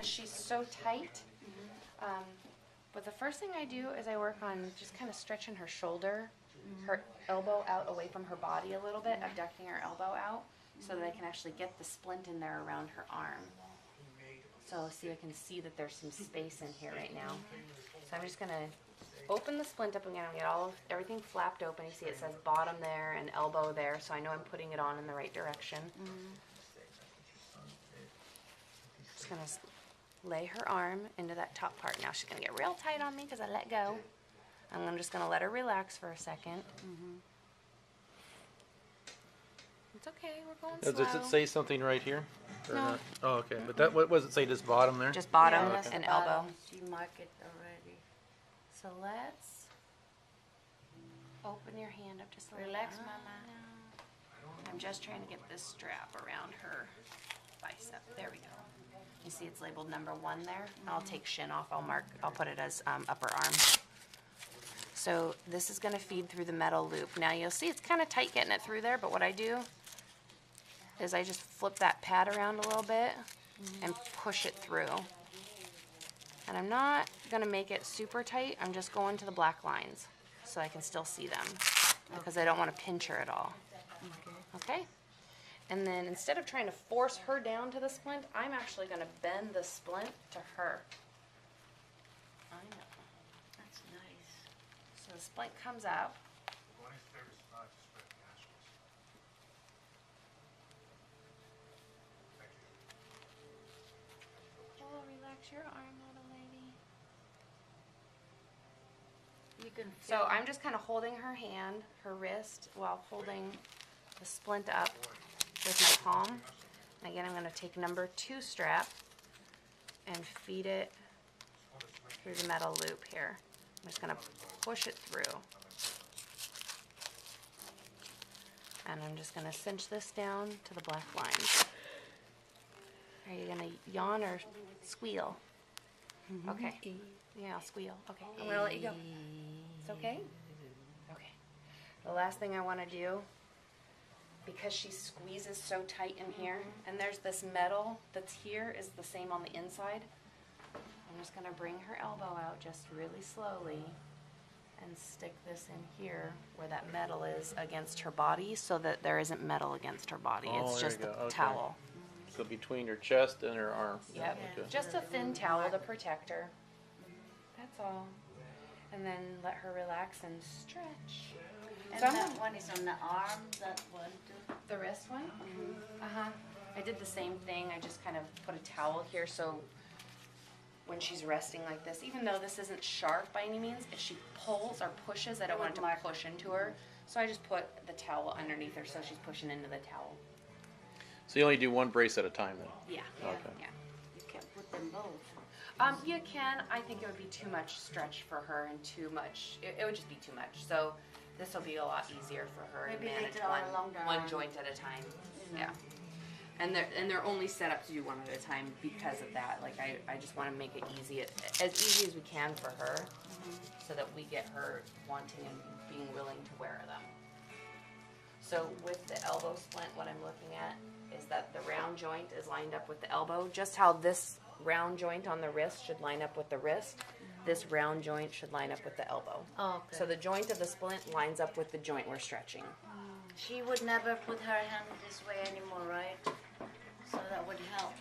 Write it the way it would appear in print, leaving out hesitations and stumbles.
She's so tight. But the first thing I do is I work on just kind of stretching her shoulder, her elbow out away from her body a little bit, abducting her elbow out so that I can actually get the splint in there around her arm. So see, I can see that there's some space in here right now. So I'm just going to open the splint up again and get everything flapped open. You see it says bottom there and elbow there, so I know I'm putting it on in the right direction. Just going to lay her arm into that top part. Now she's going to get real tight on me because I let go. I'm just going to let her relax for a second. It's okay, we're going slow. Does it say something right here? Or No. not? Oh, okay. But that, what does it say, just bottom there? Just bottom Yeah, that's and bottom. elbow. You mark it already. So let's open your hand up just a little. Relax, bit. Mama. I'm just trying to get this strap around her bicep. There we go. You see it's labeled number 1 there. I'll take shin off. I'll put it as upper arm. So this is going to feed through the metal loop. Now you'll see it's kind of tight getting it through there, but what I do is I just flip that pad around a little bit and push it through. And I'm not going to make it super tight. I'm just going to the black lines so I can still see them because I don't want to pinch her at all. Okay? And then instead of trying to force her down to the splint, I'm actually going to bend the splint to her. I know. That's nice. So the splint comes up. Oh, relax your arm, little lady. You can So I'm just kind of holding her hand, her wrist, while holding the splint up with my palm. And again, I'm going to take number 2 strap and feed it through the metal loop here. I'm just going to push it through. And I'm just going to cinch this down to the black lines. Are you going to yawn or squeal? Okay. Yeah, I'll squeal. Okay. I'm going to let you go. It's okay? Okay. The last thing I want to do, because she squeezes so tight in here, and there's this metal that's here is the same on the inside, I'm just going to bring her elbow out just really slowly and stick this in here where that metal is against her body so that there isn't metal against her body. Oh, It's there just you the go. Okay. towel. So between her chest and her arm. Yep. Okay. Just a thin towel to protect her. That's all. And then let her relax and stretch. And So I'm that gonna- one is on the arm, that one too. The wrist one? Uh-huh. I did the same thing. I just kind of put a towel here so when she's resting like this, even though this isn't sharp by any means, if she pulls or pushes, I don't want it to push into her. So I just put the towel underneath her so she's pushing into the towel. So you only do one brace at a time then? Yeah. Okay. Yeah. You can put them both. You can. I think it would be too much stretch for her and too much. It would just be too much. So this will be a lot easier for her Maybe to manage later on along the one line. joint at a time. You know. Yeah. And they're only set up to do one at a time because of that. Like I just want to make it easy, as easy as we can for her, so that we get her wanting and being willing to wear them. So with the elbow splint, what I'm looking at is that the round joint is lined up with the elbow. Just how this round joint on the wrist should line up with the wrist, this round joint should line up with the elbow. Oh, okay. So the joint of the splint lines up with the joint we're stretching. She would never put her hand this way anymore, right? So that would help.